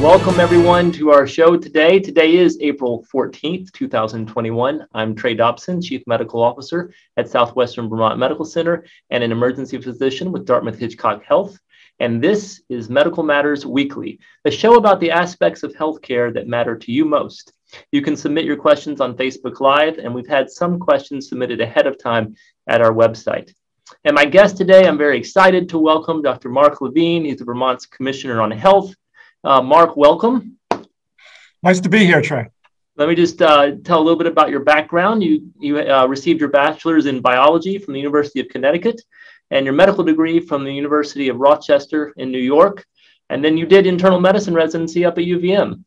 Welcome everyone to our show today. Today is April 14th, 2021. I'm Trey Dobson, Chief Medical Officer at Southwestern Vermont Medical Center and an emergency physician with Dartmouth-Hitchcock Health. And this is Medical Matters Weekly, a show about the aspects of healthcare that matter to you most. You can submit your questions on Facebook Live, and we've had some questions submitted ahead of time at our website. And my guest today, I'm very excited to welcome Dr. Mark Levine. He's the Vermont's Commissioner on Health. Mark, welcome. Nice to be here, Trey. Let me just tell a little bit about your background. You received your bachelor's in biology from the University of Connecticut and your medical degree from the University of Rochester in New York. And then you did internal medicine residency up at UVM.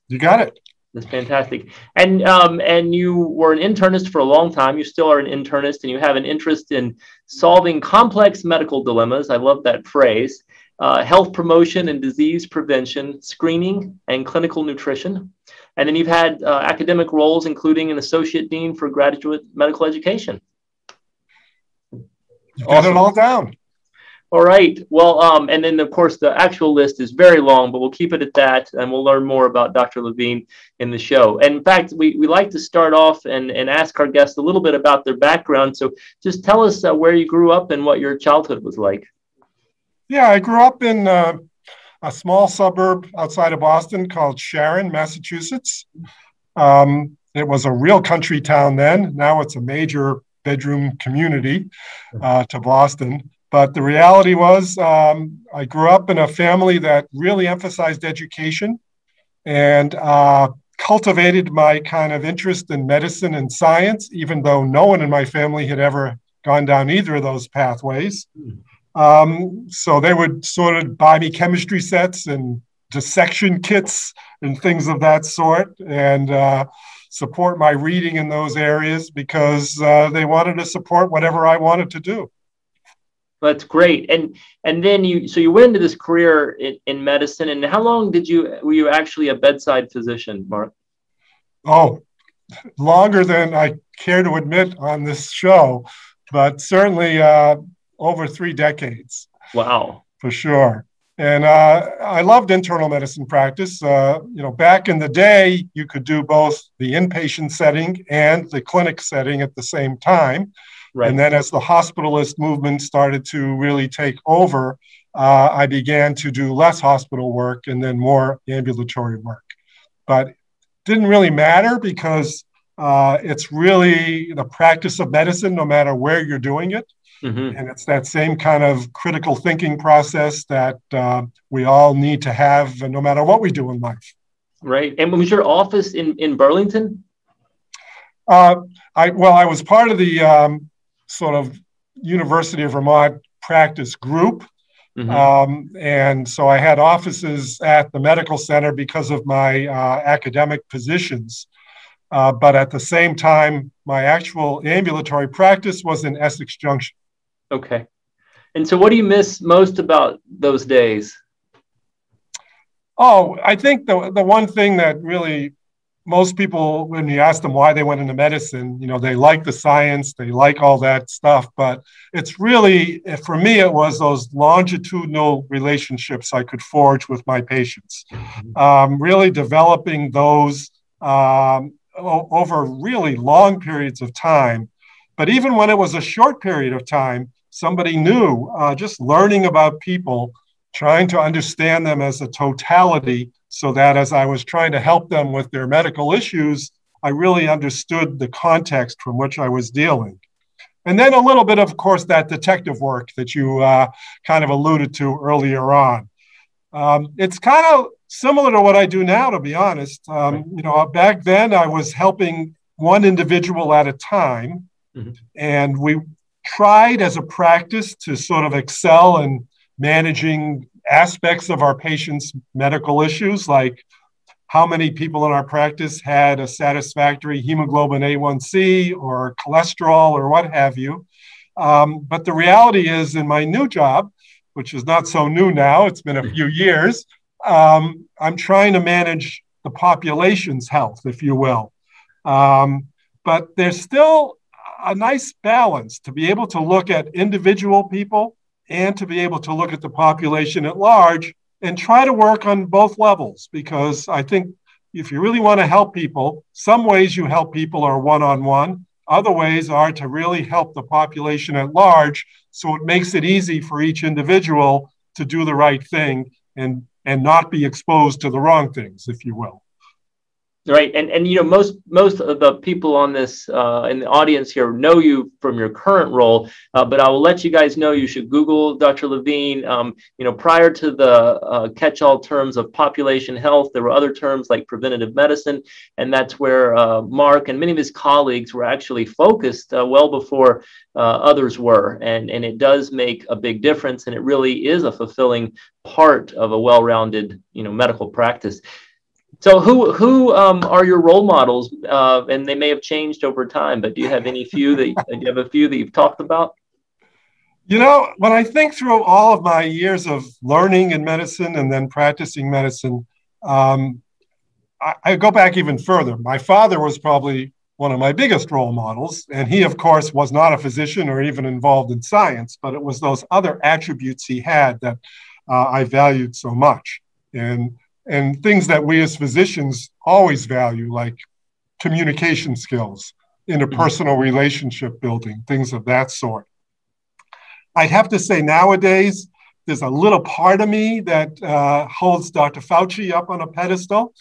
You got it. That's fantastic. And you were an internist for a long time. You still are an internist, and you have an interest in solving complex medical dilemmas. I love that phrase. Health promotion and disease prevention, screening, and clinical nutrition. And then you've had academic roles, including an associate dean for graduate medical education. You got it all down. All right. Well, and then, of course, the actual list is very long, but we'll keep it at that, and we'll learn more about Dr. Levine in the show. And in fact, we like to start off and ask our guests a little bit about their background. So just tell us where you grew up and what your childhood was like. Yeah, I grew up in a small suburb outside of Boston called Sharon, Massachusetts. It was a real country town then. Now it's a major bedroom community to Boston. But the reality was I grew up in a family that really emphasized education and cultivated my kind of interest in medicine and science, even though no one in my family had ever gone down either of those pathways. So they would sort of buy me chemistry sets and dissection kits and things of that sort, and support my reading in those areas because they wanted to support whatever I wanted to do. That's great. And then you went into this career in medicine. And how long were you actually a bedside physician, Mark? Oh, longer than I care to admit on this show, but certainly over 3 decades. Wow. For sure. And I loved internal medicine practice. Back in the day, you could do both the inpatient setting and the clinic setting at the same time. Right. And then as the hospitalist movement started to really take over, I began to do less hospital work and then more ambulatory work. But it didn't really matter because it's really the practice of medicine, no matter where you're doing it. Mm-hmm. And it's that same kind of critical thinking process that we all need to have no matter what we do in life. Right. And was your office in Burlington? I was part of the sort of University of Vermont practice group. Mm-hmm. And so I had offices at the medical center because of my academic positions. But at the same time, my actual ambulatory practice was in Essex Junction. Okay. And so what do you miss most about those days? Oh, I think the one thing that really most people, when you ask them why they went into medicine, they like the science, they like all that stuff, but it's really, for me, it was those longitudinal relationships I could forge with my patients. Really developing those over really long periods of time. But even when it was a short period of time, somebody new, just learning about people, trying to understand them as a totality so that as I was trying to help them with their medical issues, I really understood the context from which I was dealing. And then a little bit, of course, that detective work that you kind of alluded to earlier on. It's kind of similar to what I do now, to be honest. Back then I was helping one individual at a time. Mm-hmm. And we tried as a practice to sort of excel in managing aspects of our patients' medical issues, like how many people in our practice had a satisfactory hemoglobin A1C or cholesterol or what have you. But the reality is, in my new job, which is not so new now, it's been a few years, I'm trying to manage the population's health, if you will. But there's still a nice balance to be able to look at individual people and to be able to look at the population at large and try to work on both levels, because I think if you really want to help people, some ways you help people are one-on-one. Other ways are to really help the population at large, so it makes it easy for each individual to do the right thing and not be exposed to the wrong things, if you will. Right, and you know, most of the people on this in the audience here know you from your current role, but I will let you guys know you should Google Dr. Levine. You know, prior to the catch-all terms of population health, there were other terms like preventative medicine, and that's where Mark and many of his colleagues were actually focused well before others were, and it does make a big difference, and it really is a fulfilling part of a well-rounded, you know, medical practice. So who are your role models? And they may have changed over time, but do you have any few that you have a few that you've talked about? You know, when I think through all of my years of learning in medicine and then practicing medicine, I go back even further. My father was probably one of my biggest role models, and he, of course, was not a physician or even involved in science, but it was those other attributes he had that I valued so much. And things that we as physicians always value, like communication skills, interpersonal relationship building, things of that sort. I'd have to say nowadays, there's a little part of me that holds Dr. Fauci up on a pedestal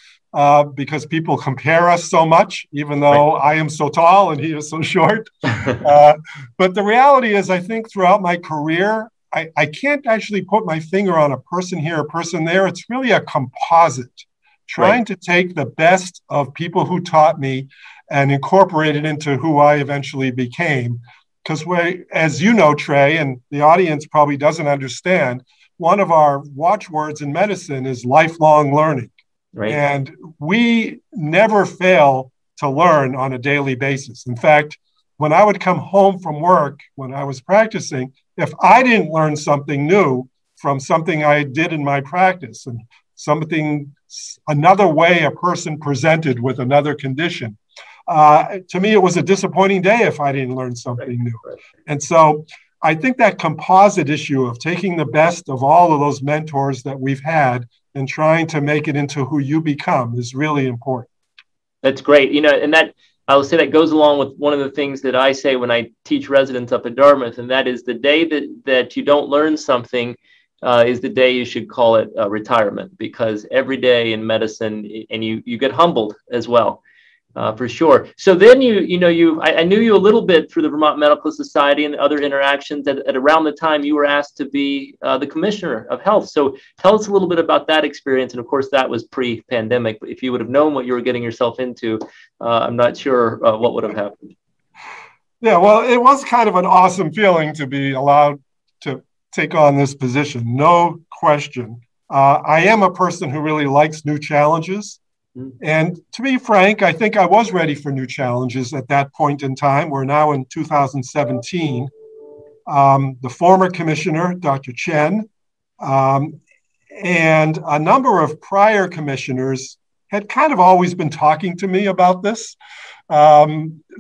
because people compare us so much, even though I am so tall and he is so short. But the reality is, I think throughout my career, I can't actually put my finger on a person here, a person there. It's really a composite, trying to take the best of people who taught me and incorporate it into who I eventually became. Because as you know, Trey, and the audience probably doesn't understand, one of our watchwords in medicine is lifelong learning. Right. And we never fail to learn on a daily basis. In fact, when I would come home from work, when I was practicing, if I didn't learn something new from something I did in my practice and another way a person presented with another condition, to me, it was a disappointing day if I didn't learn something new. And so I think that composite issue of taking the best of all of those mentors that we've had and trying to make it into who you become is really important. That's great. You know, and that I will say that goes along with one of the things that I say when I teach residents up at Dartmouth, and that is the day that you don't learn something is the day you should call it retirement, because every day in medicine, and you get humbled as well, for sure. So then I knew you a little bit through the Vermont Medical Society and other interactions at around the time you were asked to be the commissioner of health. So tell us a little bit about that experience. And of course, that was pre-pandemic. But if you would have known what you were getting yourself into, I'm not sure what would have happened. Yeah, well, it was kind of an awesome feeling to be allowed to take on this position. No question. I am a person who really likes new challenges. And to be frank, I think I was ready for new challenges at that point in time. We're now in 2017. The former commissioner, Dr. Chen, and a number of prior commissioners had kind of always been talking to me about this.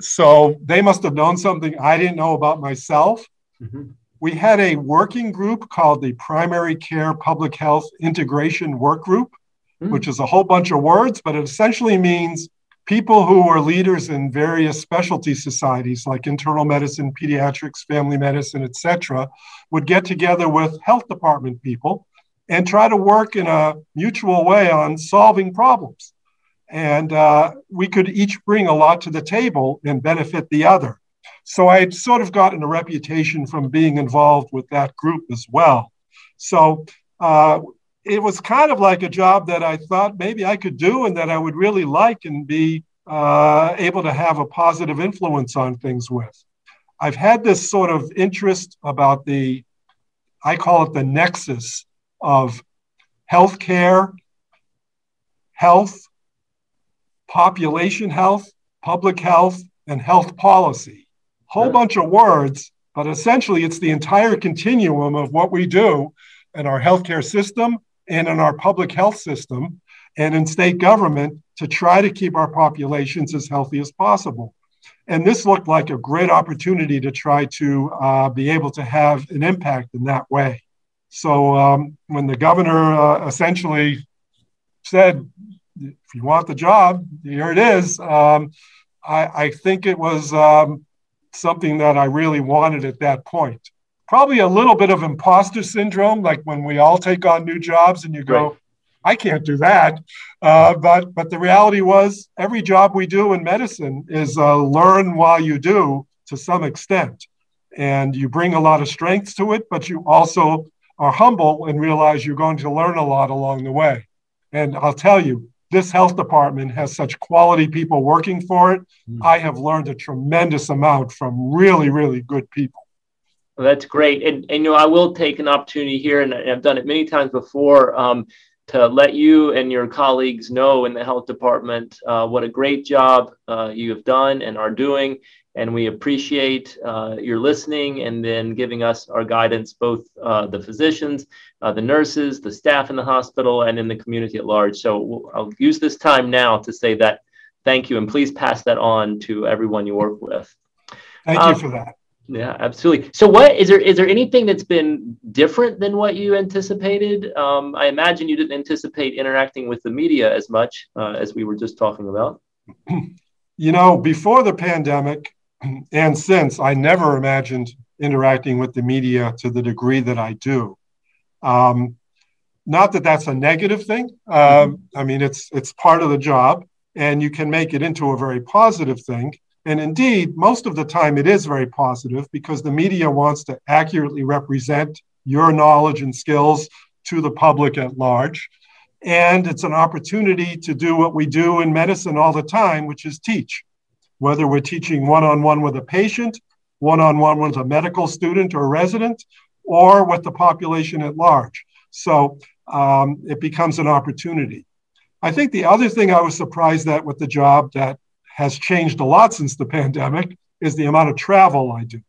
So they must have known something I didn't know about myself. Mm-hmm. We had a working group called the Primary Care Public Health Integration Work Group, which is a whole bunch of words, but it essentially means people who are leaders in various specialty societies like internal medicine, pediatrics, family medicine, et cetera, would get together with health department people and try to work in a mutual way on solving problems. And we could each bring a lot to the table and benefit the other. So I had sort of gotten a reputation from being involved with that group as well. So it was kind of like a job that I thought maybe I could do and that I would really like and be able to have a positive influence on things with. I've had this sort of interest about I call it the nexus of healthcare, health, population health, public health, and health policy. Whole bunch of words, but essentially it's the entire continuum of what we do in our healthcare system and in our public health system and in state government to try to keep our populations as healthy as possible. And this looked like a great opportunity to try to be able to have an impact in that way. So when the governor essentially said, if you want the job, here it is, I think it was something that I really wanted at that point. Probably a little bit of imposter syndrome, like when we all take on new jobs and you go, right, I can't do that. But the reality was every job we do in medicine is learn while you do to some extent. And you bring a lot of strengths to it, but you also are humble and realize you're going to learn a lot along the way. And I'll tell you, this health department has such quality people working for it. I have learned a tremendous amount from really, really good people. Well, that's great. And you know, I will take an opportunity here, and I've done it many times before, to let you and your colleagues know in the health department what a great job you have done and are doing. And we appreciate your listening and then giving us our guidance, both the physicians, the nurses, the staff in the hospital, and in the community at large. So I'll use this time now to say that thank you, and please pass that on to everyone you work with. Thank you for that. Yeah, absolutely. So what is there anything that's been different than what you anticipated? I imagine you didn't anticipate interacting with the media as much as we were just talking about. You know, before the pandemic and since, I never imagined interacting with the media to the degree that I do. Not that that's a negative thing. I mean, it's part of the job, and you can make it into a very positive thing. And indeed, most of the time it is very positive because the media wants to accurately represent your knowledge and skills to the public at large. And it's an opportunity to do what we do in medicine all the time, which is teach. Whether we're teaching one-on-one with a patient, one-on-one with a medical student or resident, or with the population at large. So it becomes an opportunity. I think the other thing I was surprised at with the job that has changed a lot since the pandemic is the amount of travel I do.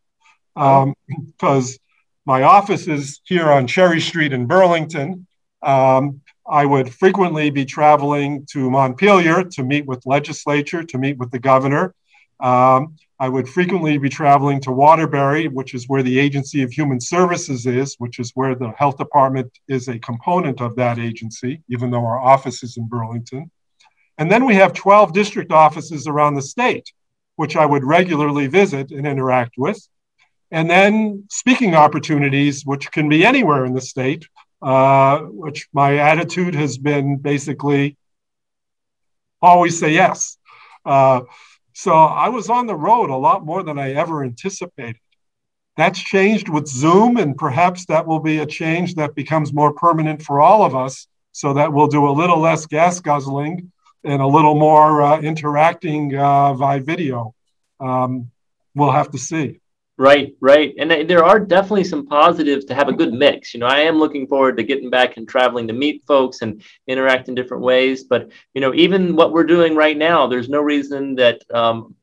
Because my office is here on Cherry Street in Burlington. I would frequently be traveling to Montpelier to meet with legislature, to meet with the governor. I would frequently be traveling to Waterbury, which is where the Agency of Human Services is, which is where the health department is a component of that agency, even though our office is in Burlington. And then we have 12 district offices around the state, which I would regularly visit and interact with. And then speaking opportunities, which can be anywhere in the state, which my attitude has been basically always say yes. So I was on the road a lot more than I ever anticipated. That's changed with Zoom, and perhaps that will be a change that becomes more permanent for all of us, so that we'll do a little less gas guzzling and a little more interacting via video. We'll have to see. Right, right. And there are definitely some positives to have a good mix. You know, I am looking forward to getting back and traveling to meet folks and interact in different ways. But, you know, even what we're doing right now, there's no reason that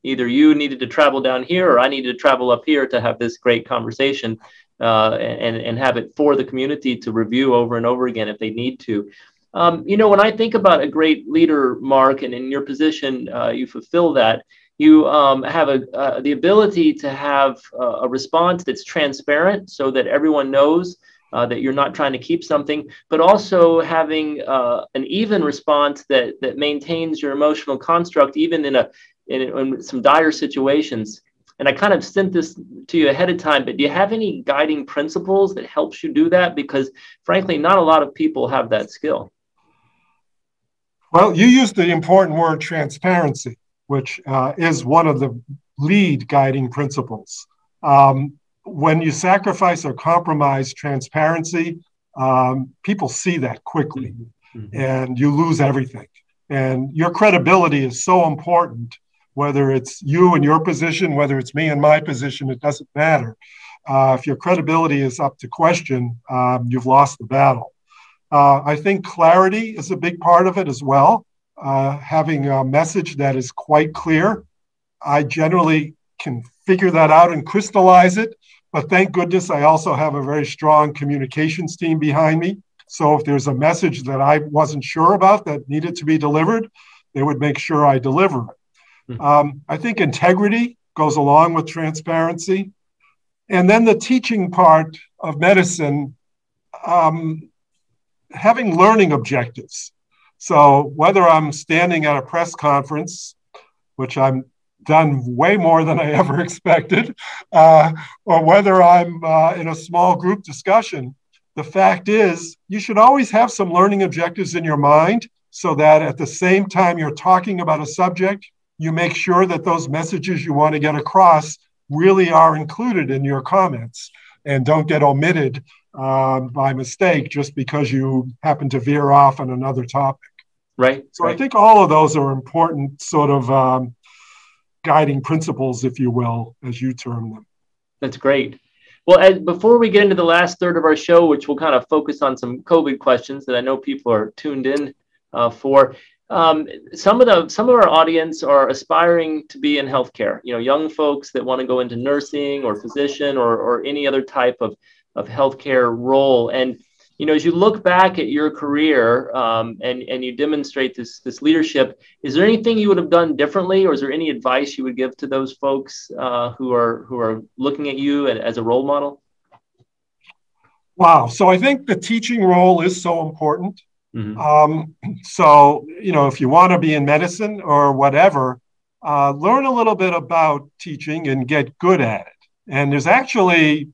either you needed to travel down here or I needed to travel up here to have this great conversation and have it for the community to review over and over again if they need to. You know, when I think about a great leader, Mark, and in your position, you fulfill that. You have the ability to have a response that's transparent so that everyone knows that you're not trying to keep something, but also having an even response that maintains your emotional construct, even in some dire situations. And I kind of sent this to you ahead of time, but do you have any guiding principles that helps you do that? Because frankly, not a lot of people have that skill. Well, you used the important word transparency, which is one of the lead guiding principles. When you sacrifice or compromise transparency, people see that quickly, and you lose everything. And your credibility is so important, whether it's you in your position, whether it's me in my position, it doesn't matter. If your credibility is up to question, you've lost the battle. I think clarity is a big part of it as well. Having a message that is quite clear. I generally can figure that out and crystallize it, but thank goodness I also have a very strong communications team behind me. So if there's a message that I wasn't sure about that needed to be delivered, they would make sure I deliver it. I think integrity goes along with transparency. And then the teaching part of medicine, having learning objectives. So whether I'm standing at a press conference, which I'm done way more than I ever expected, or whether I'm in a small group discussion, the fact is you should always have some learning objectives in your mind so that at the same time you're talking about a subject, you make sure that those messages you want to get across really are included in your comments and don't get omitted by mistake just because you happen to veer off on another topic. Right. So I think all of those are important sort of guiding principles, if you will, as you term them. That's great. Well, before we get into the last third of our show, which will kind of focus on some COVID questions that I know people are tuned in for, some of our audience are aspiring to be in healthcare. You know, young folks that want to go into nursing or physician or any other type of healthcare role. And you know, as you look back at your career and you demonstrate this leadership, is there anything you would have done differently, or is there any advice you would give to those folks who are looking at you as a role model? Wow. So I think the teaching role is so important. Mm-hmm. So, you know, if you want to be in medicine or whatever, learn a little bit about teaching and get good at it. And there's actually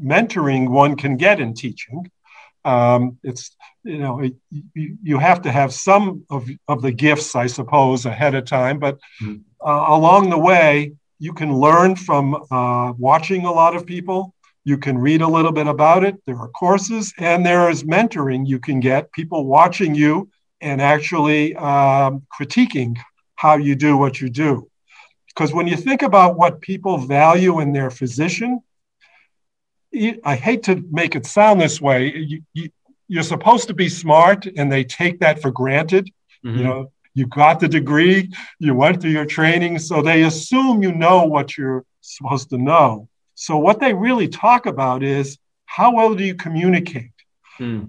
mentoring one can get in teaching. It's, you know, you have to have some of the gifts, I suppose, ahead of time, but along the way, you can learn from watching a lot of people. You can read a little bit about it. There are courses, and there is mentoring you can get, people watching you and actually critiquing how you do what you do. Because when you think about what people value in their physician, I hate to make it sound this way. You're supposed to be smart, and they take that for granted. Mm-hmm. You know, you got the degree, you went through your training, so they assume you know what you're supposed to know. So what they really talk about is how well do you communicate?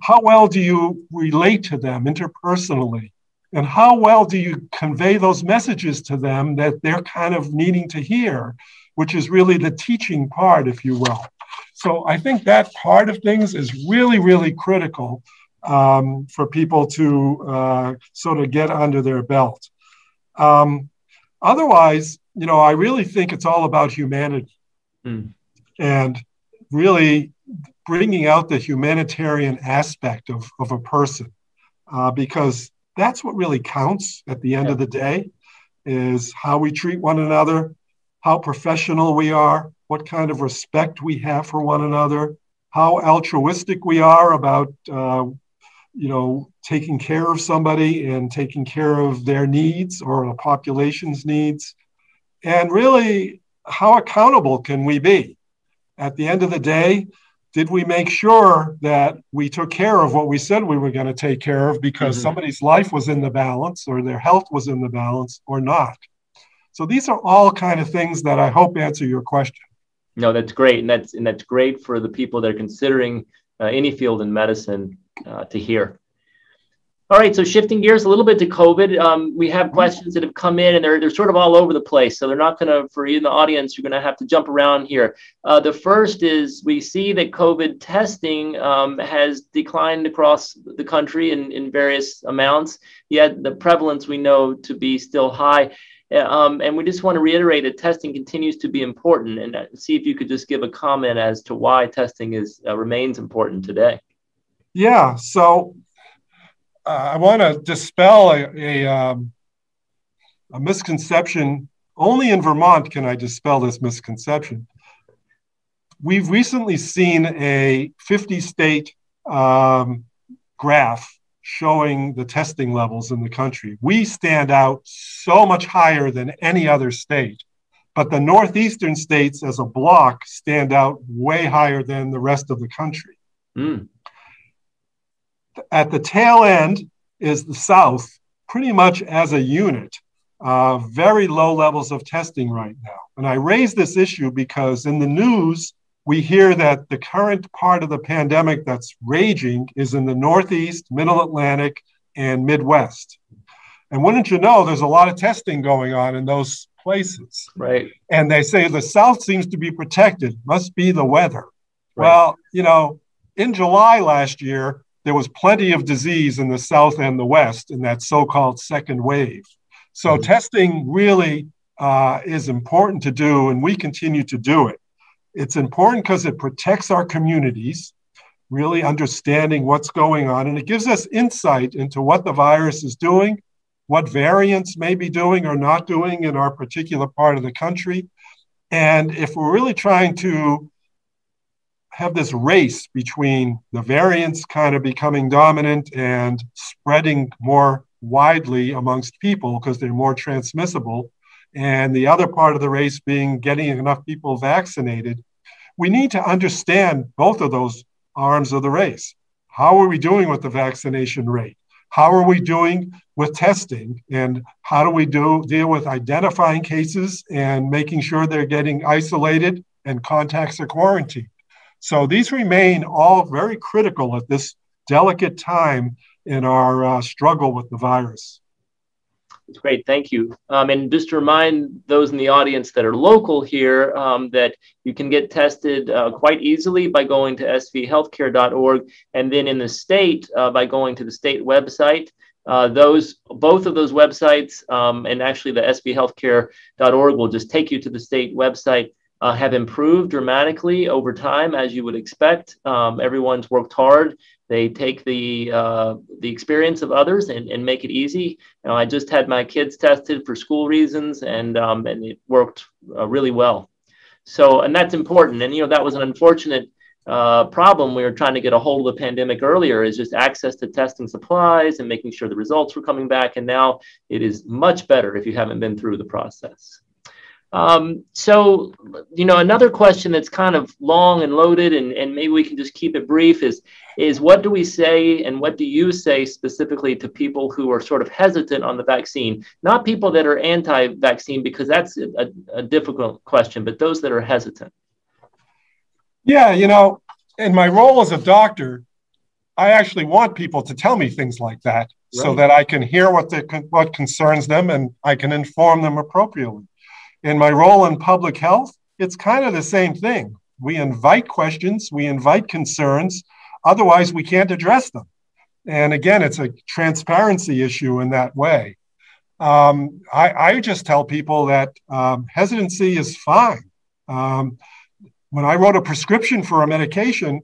How well do you relate to them interpersonally? And how well do you convey those messages to them that they're kind of needing to hear, which is really the teaching part, if you will. So I think that part of things is really, really critical for people to sort of get under their belt. Otherwise, you know, I really think it's all about humanity and really bringing out the humanitarian aspect of a person because that's what really counts at the end of the day is how we treat one another, how professional we are, what kind of respect we have for one another, how altruistic we are about, you know, taking care of somebody and taking care of their needs or the population's needs, and really how accountable can we be? At the end of the day, did we make sure that we took care of what we said we were going to take care of because somebody's life was in the balance or their health was in the balance or not? So these are all kind of things that I hope answer your question. No, that's great. And that's great for the people that are considering any field in medicine to hear. All right, so shifting gears a little bit to COVID, we have questions that have come in and they're sort of all over the place. So they're not going to, for you in the audience, you're going to have to jump around here. The first is we see that COVID testing has declined across the country in various amounts, yet the prevalence we know to be still high. And we just want to reiterate that testing continues to be important and see if you could just give a comment as to why testing remains important today. Yeah, so I want to dispel a misconception. Only in Vermont can I dispel this misconception. We've recently seen a 50-state graph showing the testing levels in the country. We stand out so much higher than any other state, but the northeastern states as a block stand out way higher than the rest of the country. At the tail end is the South, pretty much as a unit, very low levels of testing right now. And I raise this issue because in the news, we hear that the current part of the pandemic that's raging is in the Northeast, Middle Atlantic, and Midwest. And wouldn't you know, there's a lot of testing going on in those places. Right. And they say the South seems to be protected, must be the weather. Right. Well, you know, in July last year, there was plenty of disease in the South and the West in that so-called second wave. So testing really is important to do, and we continue to do it. It's important because it protects our communities, really understanding what's going on, and it gives us insight into what the virus is doing, what variants may be doing or not doing in our particular part of the country. And if we're really trying to have this race between the variants kind of becoming dominant and spreading more widely amongst people because they're more transmissible, and the other part of the race being getting enough people vaccinated, we need to understand both of those arms of the race. How are we doing with the vaccination rate? How are we doing with testing? And how do we deal with identifying cases and making sure they're getting isolated and contacts are quarantined? So these remain all very critical at this delicate time in our struggle with the virus. That's great. Thank you. And just to remind those in the audience that are local here that you can get tested quite easily by going to svhealthcare.org, and then in the state by going to the state website. Both of those websites, and actually the svhealthcare.org will just take you to the state website, have improved dramatically over time, as you would expect. Everyone's worked hard. They take the experience of others and make it easy. I just had my kids tested for school reasons, and it worked really well. So, and that's important. And that was an unfortunate problem. We were trying to get a hold of the pandemic earlier, is just access to testing supplies and making sure the results were coming back. And now it is much better if you haven't been through the process. So, another question that's kind of long and loaded, and maybe we can just keep it brief, is what do we say and what do you say specifically to people who are sort of hesitant on the vaccine? Not people that are anti-vaccine, because that's a difficult question, but those that are hesitant. Yeah, in my role as a doctor, I actually want people to tell me things like that, right, so that I can hear what concerns them and I can inform them appropriately. In my role in public health, it's kind of the same thing. We invite questions, we invite concerns, otherwise we can't address them. And again, it's a transparency issue in that way. I just tell people that hesitancy is fine. When I wrote a prescription for a medication,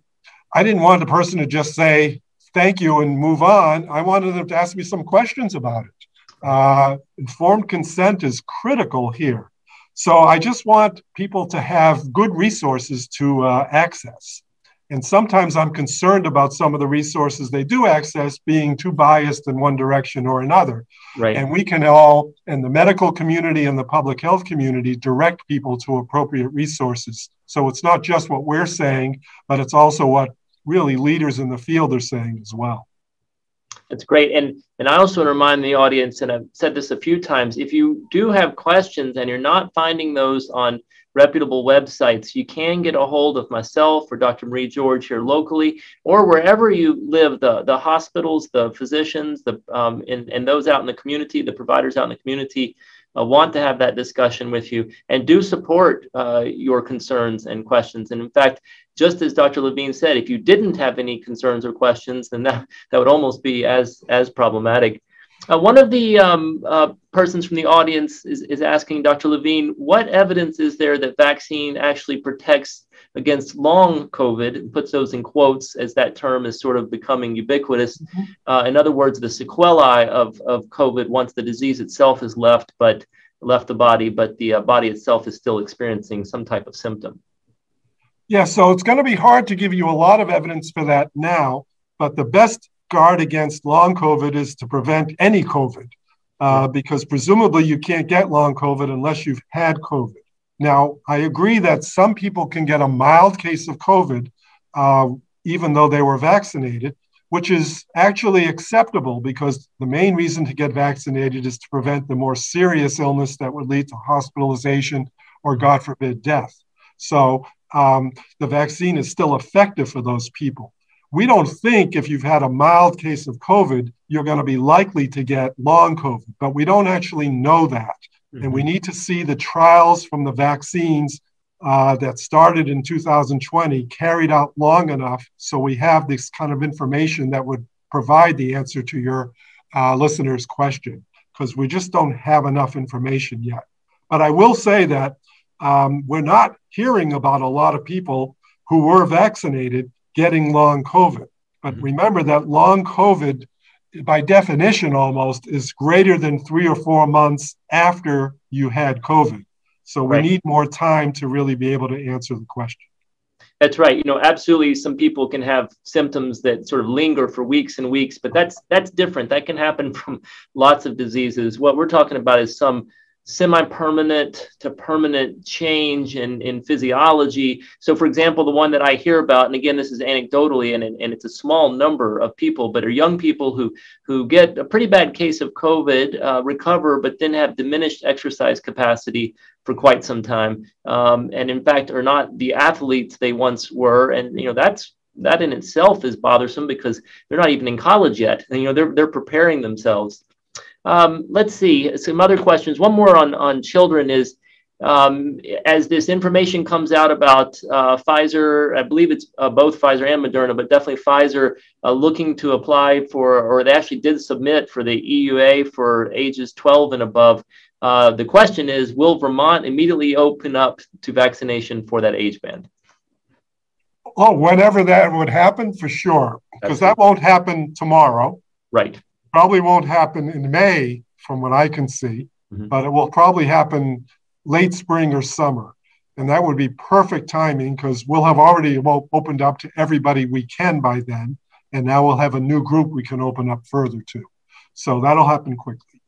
I didn't want the person to just say, thank you and move on. I wanted them to ask me some questions about it. Informed consent is critical here. So I just want people to have good resources to access. And sometimes I'm concerned about some of the resources they do access being too biased in one direction or another. Right. And we can all, in the medical community and the public health community, direct people to appropriate resources. So it's not just what we're saying, but it's also what really leaders in the field are saying as well. That's great. And I also want to remind the audience, and I've said this a few times, if you do have questions and you're not finding those on reputable websites, you can get a hold of myself or Dr. Marie George here locally, or wherever you live, the hospitals, the physicians, and those out in the community, the providers out in the community, want to have that discussion with you and do support your concerns and questions. And in fact, just as Dr. Levine said, if you didn't have any concerns or questions, then that would almost be as problematic. One of the persons from the audience is asking Dr. Levine, what evidence is there that vaccine actually protects against long COVID, and puts those in quotes as that term is sort of becoming ubiquitous. In other words, the sequelae of COVID once the disease itself has left the body, but the body itself is still experiencing some type of symptom. Yeah, so it's going to be hard to give you a lot of evidence for that now, but the best guard against long COVID is to prevent any COVID, because presumably you can't get long COVID unless you've had COVID. Now, I agree that some people can get a mild case of COVID, even though they were vaccinated, which is actually acceptable because the main reason to get vaccinated is to prevent the more serious illness that would lead to hospitalization or, God forbid, death. So the vaccine is still effective for those people. We don't think if you've had a mild case of COVID, you're going to be likely to get long COVID, but we don't actually know that. And we need to see the trials from the vaccines that started in 2020 carried out long enough so we have this kind of information that would provide the answer to your listener's question, because we just don't have enough information yet. But I will say that we're not hearing about a lot of people who were vaccinated getting long COVID. But remember that long COVID, by definition almost, is greater than 3 or 4 months after you had COVID. So we need more time to really be able to answer the question. That's right. Absolutely, some people can have symptoms that sort of linger for weeks and weeks, but that's different. That can happen from lots of diseases. What we're talking about is some semi-permanent to permanent change in physiology. So, for example, the one that I hear about, and again, this is anecdotally, and it's a small number of people, but are young people who get a pretty bad case of COVID, recover, but then have diminished exercise capacity for quite some time, and in fact are not the athletes they once were. And that in itself is bothersome because they're not even in college yet. And, they're preparing themselves. Let's see some other questions. One more on children is, as this information comes out about Pfizer, I believe it's both Pfizer and Moderna, but definitely Pfizer looking to apply for, or they actually did submit for the EUA for ages 12 and above. The question is, will Vermont immediately open up to vaccination for that age band? Oh, whenever that would happen, for sure, because that won't happen tomorrow. Right. Probably won't happen in May, from what I can see, but it will probably happen late spring or summer. And that would be perfect timing because we'll have already opened up to everybody we can by then. And now we'll have a new group we can open up further to. So that'll happen quickly.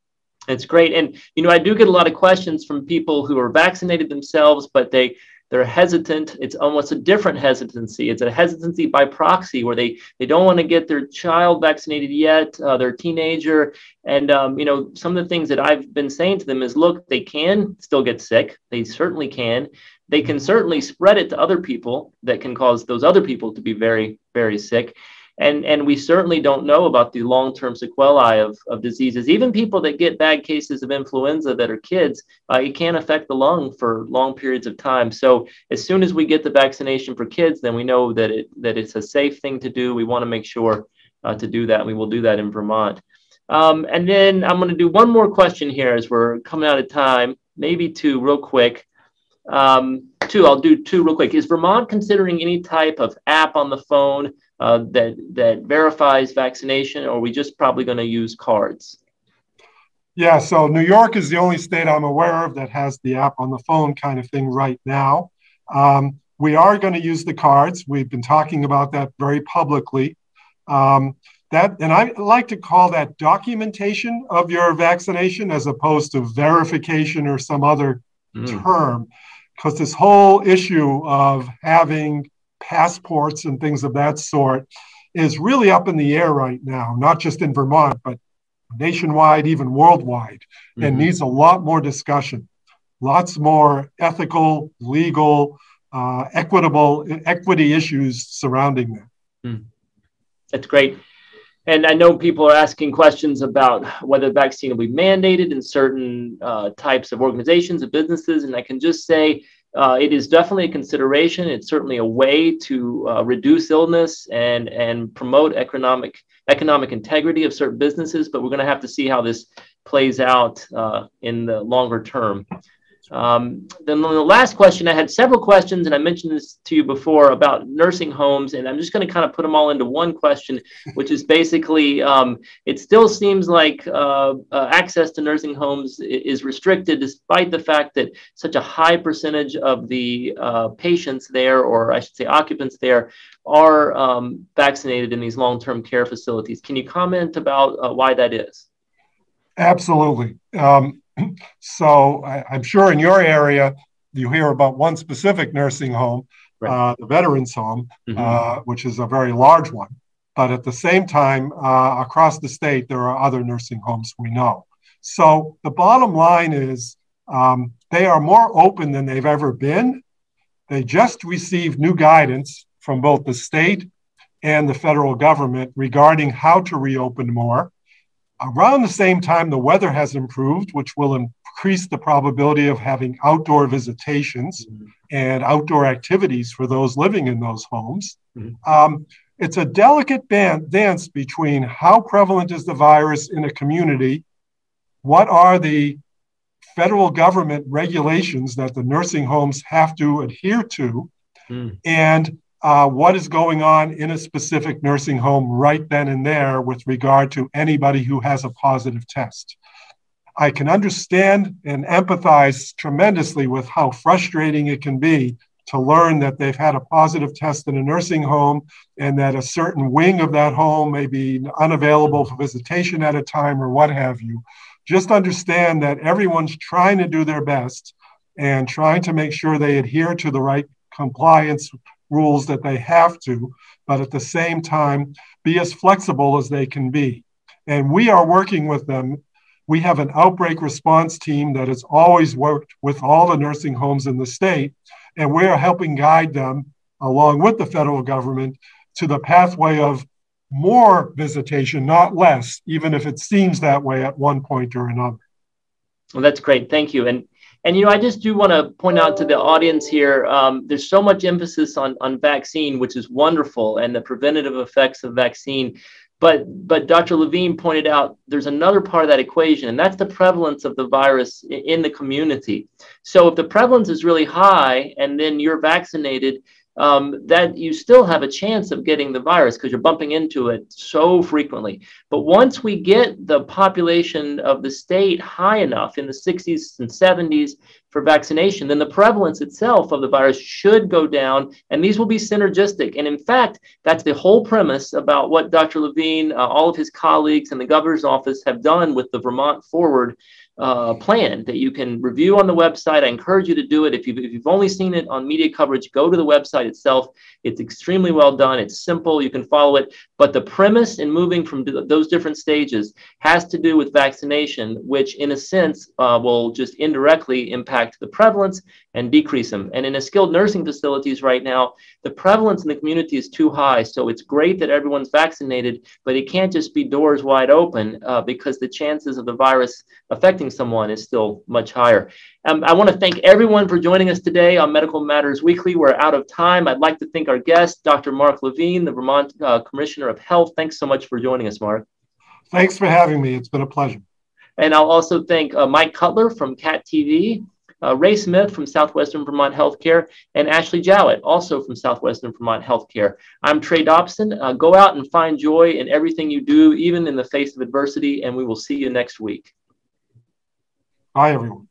It's great. And, I do get a lot of questions from people who are vaccinated themselves, but they're hesitant. It's almost a different hesitancy. It's a hesitancy by proxy where they don't want to get their child vaccinated yet, their teenager. And, some of the things that I've been saying to them is, look, they can still get sick. They certainly can. They can certainly spread it to other people that can cause those other people to be very, very sick. And we certainly don't know about the long-term sequelae of diseases. Even people that get bad cases of influenza that are kids, it can affect the lung for long periods of time. So as soon as we get the vaccination for kids, then we know that it's a safe thing to do. We want to make sure to do that. And we will do that in Vermont. And then I'm going to do one more question here as we're coming out of time, maybe two real quick. I'll do two real quick. Is Vermont considering any type of app on the phone that verifies vaccination, or are we just probably going to use cards? Yeah, so New York is the only state I'm aware of that has the app on the phone kind of thing right now. We are going to use the cards. We've been talking about that very publicly. And I like to call that documentation of your vaccination as opposed to verification or some other term, because this whole issue of having passports and things of that sort is really up in the air right now, not just in Vermont, but nationwide, even worldwide, and needs a lot more discussion, lots more ethical, legal, equity issues surrounding that. That's great. And I know people are asking questions about whether the vaccine will be mandated in certain types of organizations and businesses. And I can just say it is definitely a consideration. It's certainly a way to reduce illness and promote economic integrity of certain businesses. But we're going to have to see how this plays out in the longer term. Then the last question, I had several questions, and I mentioned this to you before about nursing homes, and I'm just going to kind of put them all into one question, which is basically, it still seems like access to nursing homes is restricted, despite the fact that such a high percentage of the patients there, or I should say occupants there, are vaccinated in these long-term care facilities. Can you comment about why that is? Absolutely. So I'm sure in your area, you hear about one specific nursing home, the Veterans Home, which is a very large one. But at the same time, across the state, there are other nursing homes we know. So the bottom line is they are more open than they've ever been. They just received new guidance from both the state and the federal government regarding how to reopen more. Around the same time, the weather has improved, which will increase the probability of having outdoor visitations and outdoor activities for those living in those homes. It's a delicate dance between how prevalent is the virus in a community, what are the federal government regulations that the nursing homes have to adhere to, and what is going on in a specific nursing home right then and there with regard to anybody who has a positive test. I can understand and empathize tremendously with how frustrating it can be to learn that they've had a positive test in a nursing home and that a certain wing of that home may be unavailable for visitation at a time or what have you. Just understand that everyone's trying to do their best and trying to make sure they adhere to the right compliance rules that they have to, but at the same time, be as flexible as they can be. And we are working with them. We have an outbreak response team that has always worked with all the nursing homes in the state, and we are helping guide them, along with the federal government, to the pathway of more visitation, not less, even if it seems that way at one point or another. Well, that's great. Thank you. And I just do want to point out to the audience here, there's so much emphasis on vaccine, which is wonderful, and the preventative effects of vaccine. But Dr. Levine pointed out there's another part of that equation, and that's the prevalence of the virus in the community. So if the prevalence is really high and then you're vaccinated, that you still have a chance of getting the virus because you're bumping into it so frequently. But once we get the population of the state high enough in the 60s and 70s for vaccination, then the prevalence itself of the virus should go down, and these will be synergistic. And in fact, that's the whole premise about what Dr. Levine, all of his colleagues, and the governor's office have done with the Vermont Forward plan that you can review on the website. I encourage you to do it. If you've only seen it on media coverage, go to the website itself. It's extremely well done. It's simple. You can follow it. But the premise in moving from those different stages has to do with vaccination, which in a sense will just indirectly impact the prevalence and decrease them. And in a skilled nursing facilities right now, the prevalence in the community is too high. So it's great that everyone's vaccinated, but it can't just be doors wide open because the chances of the virus affecting someone is still much higher. I want to thank everyone for joining us today on Medical Matters Weekly. We're out of time. I'd like to thank our guest, Dr. Mark Levine, the Vermont Commissioner of Health. Thanks so much for joining us, Mark. Thanks for having me. It's been a pleasure. And I'll also thank Mike Cutler from CAT TV, Ray Smith from Southwestern Vermont Healthcare, and Ashley Jowett, also from Southwestern Vermont Healthcare. I'm Trey Dobson. Go out and find joy in everything you do, even in the face of adversity, and we will see you next week. Bye, everyone.